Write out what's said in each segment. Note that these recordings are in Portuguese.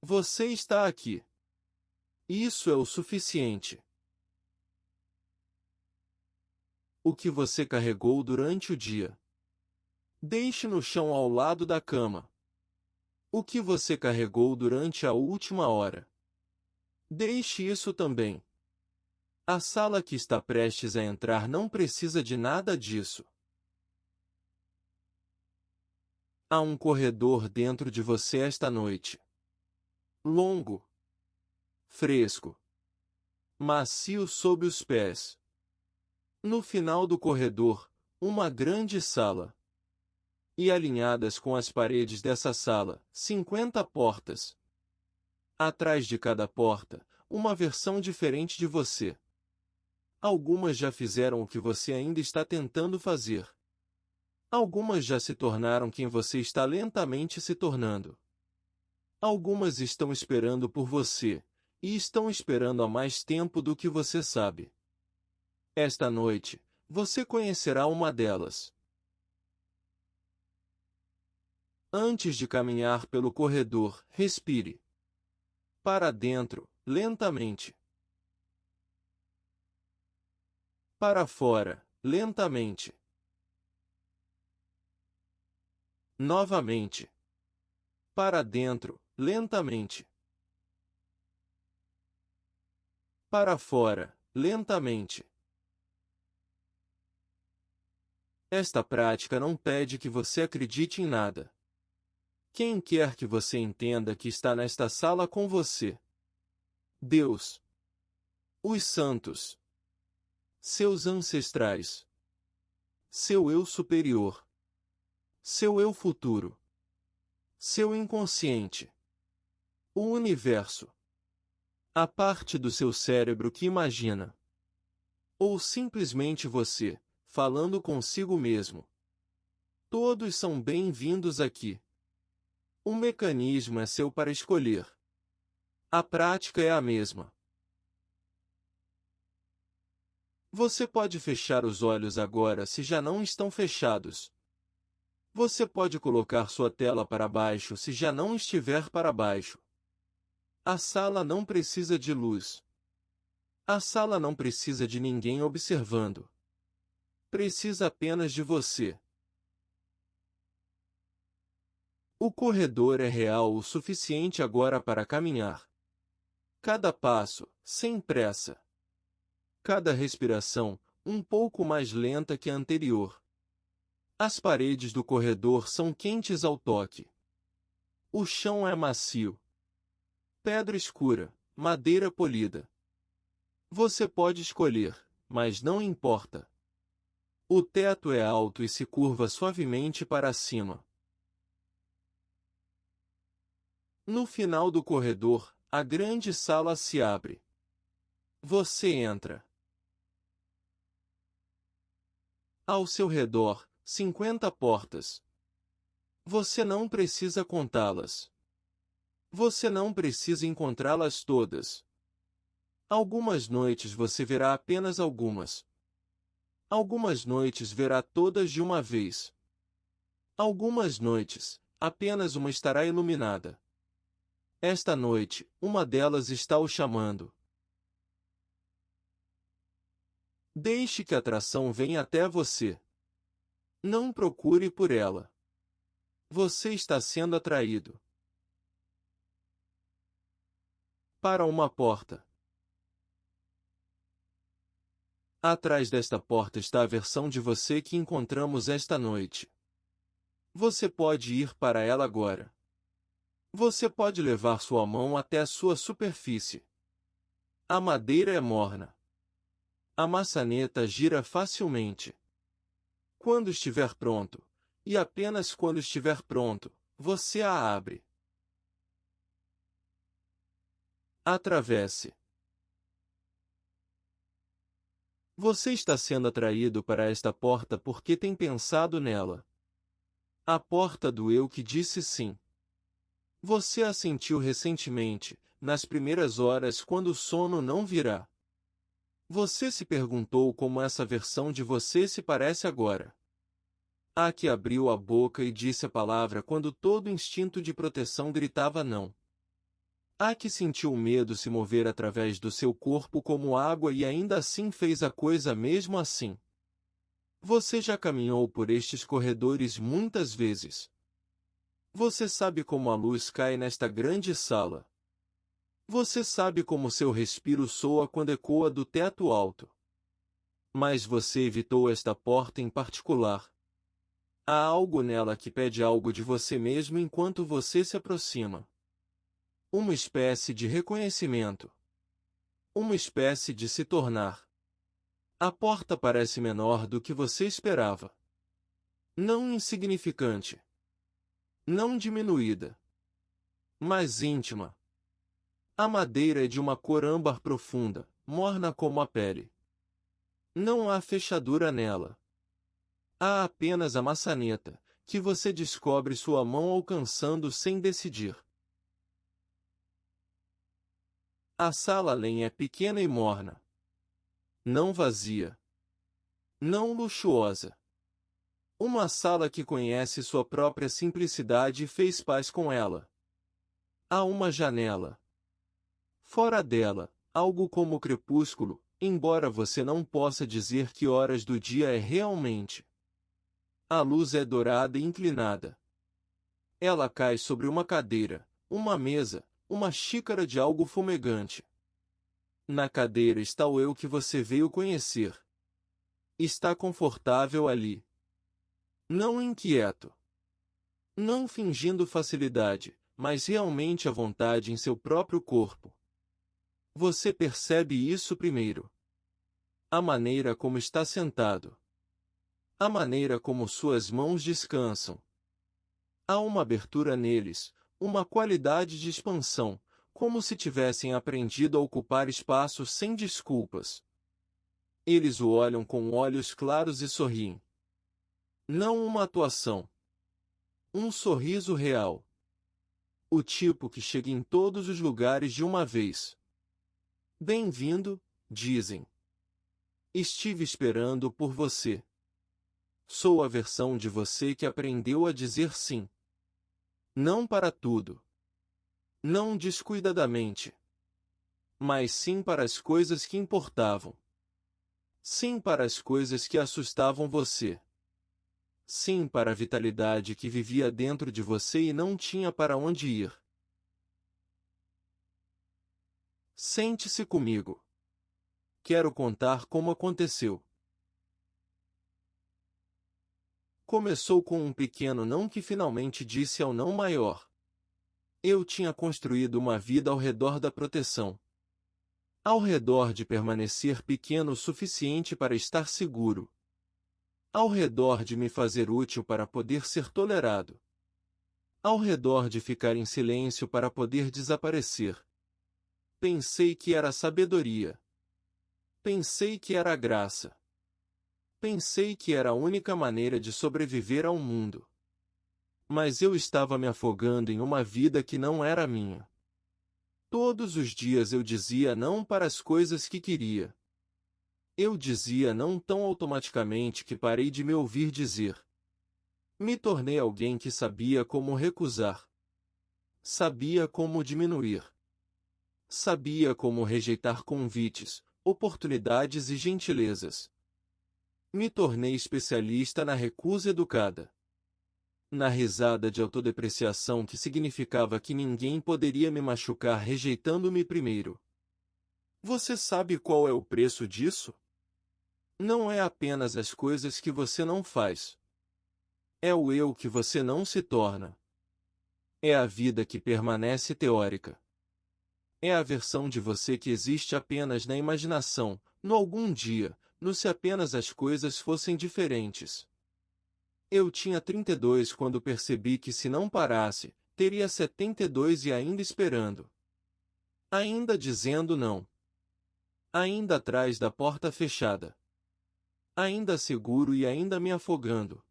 Você está aqui. Isso é o suficiente. O que você carregou durante o dia? Deixe no chão ao lado da cama. O que você carregou durante a última hora? Deixe isso também. A sala que está prestes a entrar não precisa de nada disso. Há um corredor dentro de você esta noite. Longo, fresco, macio sob os pés. No final do corredor, uma grande sala. E alinhadas com as paredes dessa sala, 50 portas. Atrás de cada porta, uma versão diferente de você. Algumas já fizeram o que você ainda está tentando fazer. Algumas já se tornaram quem você está lentamente se tornando. Algumas estão esperando por você, e estão esperando há mais tempo do que você sabe. Esta noite, você conhecerá uma delas. Antes de caminhar pelo corredor, respire. Para dentro, lentamente. Para fora, lentamente. Novamente. Para dentro, lentamente. Para fora, lentamente. Esta prática não pede que você acredite em nada. Quem quer que você entenda que está nesta sala com você? Deus. Os santos. Seus ancestrais. Seu eu superior. Seu eu futuro. Seu inconsciente. O universo. A parte do seu cérebro que imagina. Ou simplesmente você, falando consigo mesmo. Todos são bem-vindos aqui. O mecanismo é seu para escolher. A prática é a mesma. Você pode fechar os olhos agora se já não estão fechados. Você pode colocar sua tela para baixo se já não estiver para baixo. A sala não precisa de luz. A sala não precisa de ninguém observando. Precisa apenas de você. O corredor é real o suficiente agora para caminhar. Cada passo, sem pressa. Cada respiração, um pouco mais lenta que a anterior. As paredes do corredor são quentes ao toque. O chão é macio. Pedra escura, madeira polida. Você pode escolher, mas não importa. O teto é alto e se curva suavemente para cima. No final do corredor, a grande sala se abre. Você entra. Ao seu redor, 50 portas. Você não precisa contá-las. Você não precisa encontrá-las todas. Algumas noites você verá apenas algumas. Algumas noites verá todas de uma vez. Algumas noites, apenas uma estará iluminada. Esta noite, uma delas está o chamando. Deixe que a atração venha até você. Não procure por ela. Você está sendo atraído para uma porta. Atrás desta porta está a versão de você que encontramos esta noite. Você pode ir para ela agora. Você pode levar sua mão até a sua superfície. A madeira é morna. A maçaneta gira facilmente. Quando estiver pronto, e apenas quando estiver pronto, você a abre. Atravesse. Você está sendo atraído para esta porta porque tem pensado nela. A porta do eu que disse sim. Você a sentiu recentemente, nas primeiras horas quando o sono não virá. Você se perguntou como essa versão de você se parece agora. A que abriu a boca e disse a palavra quando todo instinto de proteção gritava não. A que sentiu o medo se mover através do seu corpo como água e ainda assim fez a coisa mesmo assim. Você já caminhou por estes corredores muitas vezes. Você sabe como a luz cai nesta grande sala. Você sabe como seu respiro soa quando ecoa do teto alto. Mas você evitou esta porta em particular. Há algo nela que pede algo de você mesmo enquanto você se aproxima. Uma espécie de reconhecimento. Uma espécie de se tornar. A porta parece menor do que você esperava. Não insignificante. Não diminuída. Mas íntima. A madeira é de uma cor âmbar profunda, morna como a pele. Não há fechadura nela. Há apenas a maçaneta, que você descobre sua mão alcançando sem decidir. A sala além é pequena e morna. Não vazia. Não luxuosa. Uma sala que conhece sua própria simplicidade e fez paz com ela. Há uma janela. Fora dela, algo como o crepúsculo, embora você não possa dizer que horas do dia é realmente. A luz é dourada e inclinada. Ela cai sobre uma cadeira, uma mesa, uma xícara de algo fumegante. Na cadeira está o eu que você veio conhecer. Está confortável ali. Não inquieto. Não fingindo facilidade, mas realmente à vontade em seu próprio corpo. Você percebe isso primeiro. A maneira como está sentado. A maneira como suas mãos descansam. Há uma abertura neles, uma qualidade de expansão, como se tivessem aprendido a ocupar espaço sem desculpas. Eles o olham com olhos claros e sorriem. Não uma atuação. Um sorriso real. O tipo que chega em todos os lugares de uma vez. Bem-vindo, dizem. Estive esperando por você. Sou a versão de você que aprendeu a dizer sim. Não para tudo. Não descuidadamente. Mas sim para as coisas que importavam. Sim para as coisas que assustavam você. Sim para a vitalidade que vivia dentro de você e não tinha para onde ir. Sente-se comigo. Quero contar como aconteceu. Começou com um pequeno não que finalmente disse ao não maior. Eu tinha construído uma vida ao redor da proteção. Ao redor de permanecer pequeno o suficiente para estar seguro. Ao redor de me fazer útil para poder ser tolerado. Ao redor de ficar em silêncio para poder desaparecer. Pensei que era sabedoria. Pensei que era graça. Pensei que era a única maneira de sobreviver ao mundo. Mas eu estava me afogando em uma vida que não era minha. Todos os dias eu dizia não para as coisas que queria. Eu dizia não tão automaticamente que parei de me ouvir dizer. Me tornei alguém que sabia como recusar. Sabia como diminuir. Sabia como rejeitar convites, oportunidades e gentilezas. Me tornei especialista na recusa educada. Na risada de autodepreciação que significava que ninguém poderia me machucar rejeitando-me primeiro. Você sabe qual é o preço disso? Não é apenas as coisas que você não faz. É o eu que você não se torna. É a vida que permanece teórica. É a versão de você que existe apenas na imaginação, no algum dia, no se apenas as coisas fossem diferentes. Eu tinha 32 quando percebi que se não parasse, teria 72 e ainda esperando. Ainda dizendo não. Ainda atrás da porta fechada. Ainda seguro e ainda me afogando.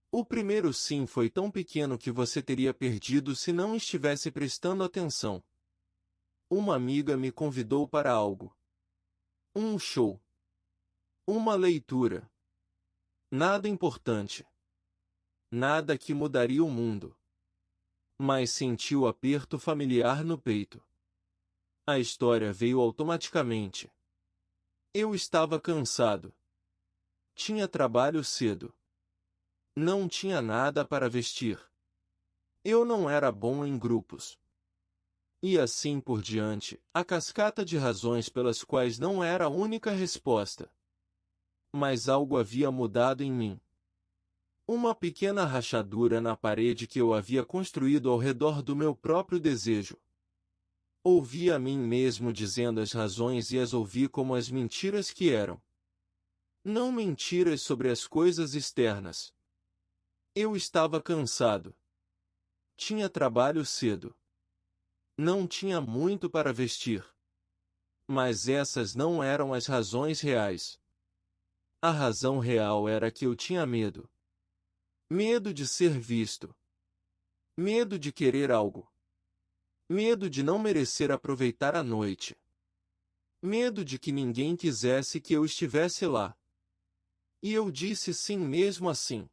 O primeiro sim foi tão pequeno que você teria perdido se não estivesse prestando atenção. Uma amiga me convidou para algo. Um show. Uma leitura. Nada importante. Nada que mudaria o mundo. mas senti o aperto familiar no peito. A história veio automaticamente. Eu estava cansado. Tinha trabalho cedo. Não tinha nada para vestir. Eu não era bom em grupos. E assim por diante, a cascata de razões pelas quais não era a única resposta. Mas algo havia mudado em mim. Uma pequena rachadura na parede que eu havia construído ao redor do meu próprio desejo. Ouvi a mim mesmo dizendo as razões e as ouvi como as mentiras que eram. Não mentiras sobre as coisas externas. Eu estava cansado. Tinha trabalho cedo. Não tinha muito para vestir. Mas essas não eram as razões reais. A razão real era que eu tinha medo. Medo de ser visto. Medo de querer algo. Medo de não merecer aproveitar a noite. Medo de que ninguém quisesse que eu estivesse lá. E eu disse sim mesmo assim.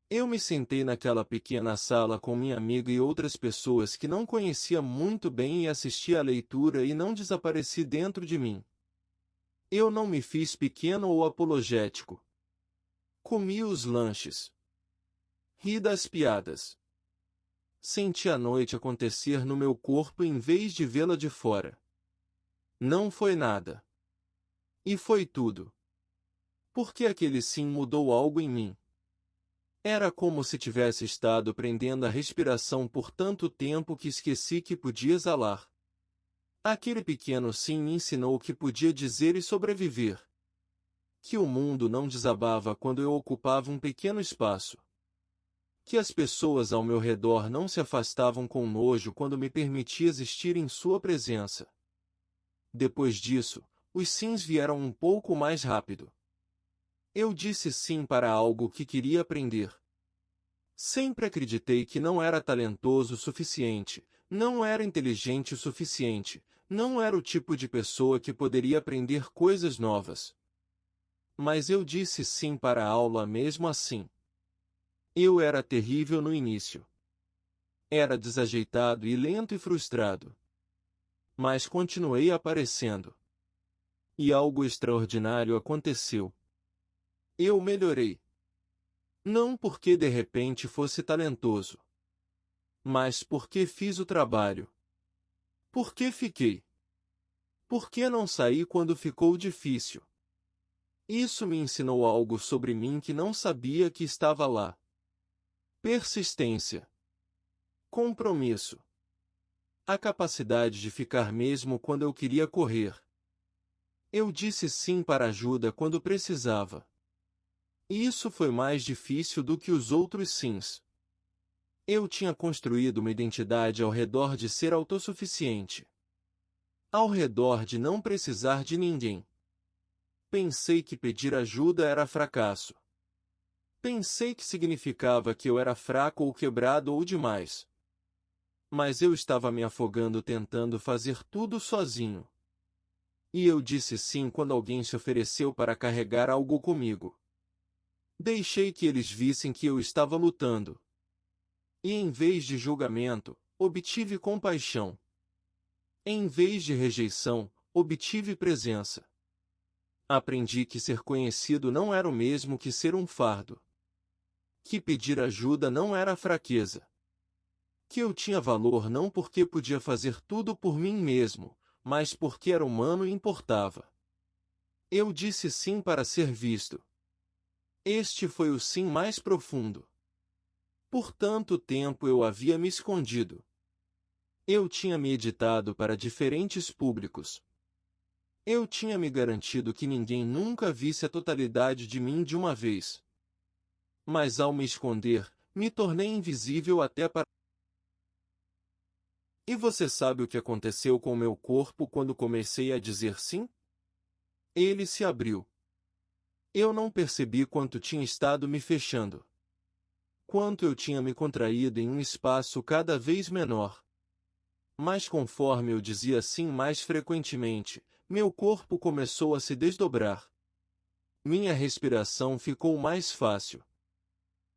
Eu me sentei naquela pequena sala com minha amiga e outras pessoas que não conhecia muito bem e assisti à leitura e não desapareci dentro de mim. Eu não me fiz pequeno ou apologético. Comi os lanches. Ri das piadas. Senti a noite acontecer no meu corpo em vez de vê-la de fora. Não foi nada. E foi tudo. Porque aquele sim mudou algo em mim. Era como se tivesse estado prendendo a respiração por tanto tempo que esqueci que podia exalar. Aquele pequeno sim me ensinou que podia dizer e sobreviver. Que o mundo não desabava quando eu ocupava um pequeno espaço. Que as pessoas ao meu redor não se afastavam com nojo quando me permitia existir em sua presença. Depois disso, os sims vieram um pouco mais rápido. Eu disse sim para algo que queria aprender. Sempre acreditei que não era talentoso o suficiente, não era inteligente o suficiente, não era o tipo de pessoa que poderia aprender coisas novas. Mas eu disse sim para a aula mesmo assim. Eu era terrível no início. Era desajeitado e lento e frustrado. Mas continuei aparecendo. E algo extraordinário aconteceu. Eu melhorei. Não porque de repente fosse talentoso. Mas porque fiz o trabalho. Porque fiquei. Porque não saí quando ficou difícil. Isso me ensinou algo sobre mim que não sabia que estava lá. Persistência. Compromisso. A capacidade de ficar mesmo quando eu queria correr. Eu disse sim para ajuda quando precisava. Isso foi mais difícil do que os outros sims. Eu tinha construído uma identidade ao redor de ser autossuficiente. Ao redor de não precisar de ninguém. Pensei que pedir ajuda era fracasso. Pensei que significava que eu era fraco ou quebrado ou demais. Mas eu estava me afogando tentando fazer tudo sozinho. E eu disse sim quando alguém se ofereceu para carregar algo comigo. Deixei que eles vissem que eu estava lutando. E em vez de julgamento, obtive compaixão. Em vez de rejeição, obtive presença. Aprendi que ser conhecido não era o mesmo que ser um fardo. Que pedir ajuda não era fraqueza. Que eu tinha valor não porque podia fazer tudo por mim mesmo, mas porque era humano e importava. Eu disse sim para ser visto. Este foi o sim mais profundo. Por tanto tempo eu havia me escondido. Eu tinha me editado para diferentes públicos. Eu tinha me garantido que ninguém nunca visse a totalidade de mim de uma vez. Mas ao me esconder, me tornei invisível até para... E você sabe o que aconteceu com meu corpo quando comecei a dizer sim? Ele se abriu. Eu não percebi quanto tinha estado me fechando. Quanto eu tinha me contraído em um espaço cada vez menor. Mas conforme eu dizia sim mais frequentemente, meu corpo começou a se desdobrar. Minha respiração ficou mais fácil.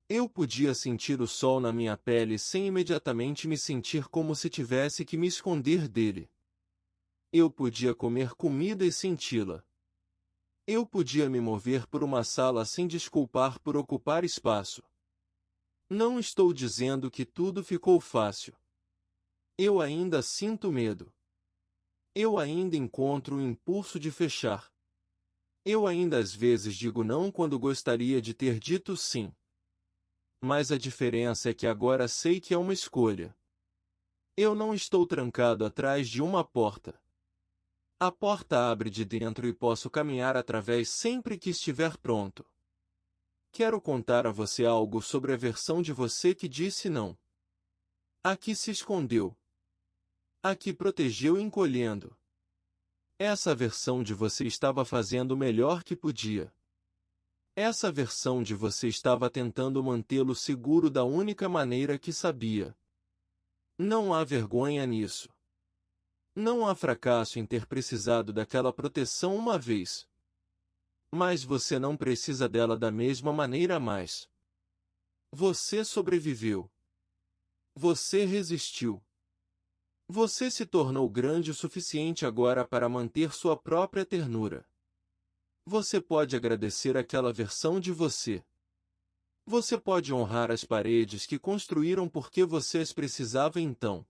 Eu podia sentir o sol na minha pele sem imediatamente me sentir como se tivesse que me esconder dele. Eu podia comer comida e senti-la. Eu podia me mover por uma sala sem desculpar por ocupar espaço. Não estou dizendo que tudo ficou fácil. Eu ainda sinto medo. Eu ainda encontro o impulso de fechar. Eu ainda às vezes digo não quando gostaria de ter dito sim. Mas a diferença é que agora sei que é uma escolha. Eu não estou trancado atrás de uma porta. A porta abre de dentro e posso caminhar através sempre que estiver pronto. Quero contar a você algo sobre a versão de você que disse não. A que se escondeu. A que protegeu encolhendo. Essa versão de você estava fazendo o melhor que podia. Essa versão de você estava tentando mantê-lo seguro da única maneira que sabia. Não há vergonha nisso. Não há fracasso em ter precisado daquela proteção uma vez. Mas você não precisa dela da mesma maneira mais. Você sobreviveu. Você resistiu. Você se tornou grande o suficiente agora para manter sua própria ternura. Você pode agradecer aquela versão de você. Você pode honrar as paredes que construíram porque você as precisava então.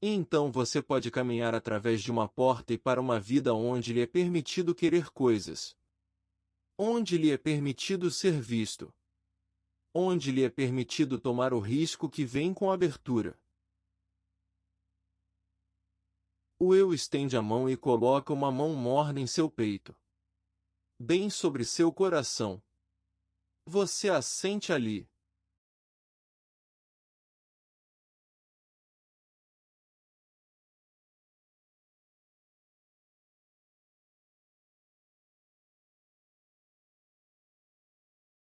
E então você pode caminhar através de uma porta e para uma vida onde lhe é permitido querer coisas. Onde lhe é permitido ser visto. Onde lhe é permitido tomar o risco que vem com a abertura. O eu estende a mão e coloca uma mão morna em seu peito. Bem sobre seu coração. Você a sente ali.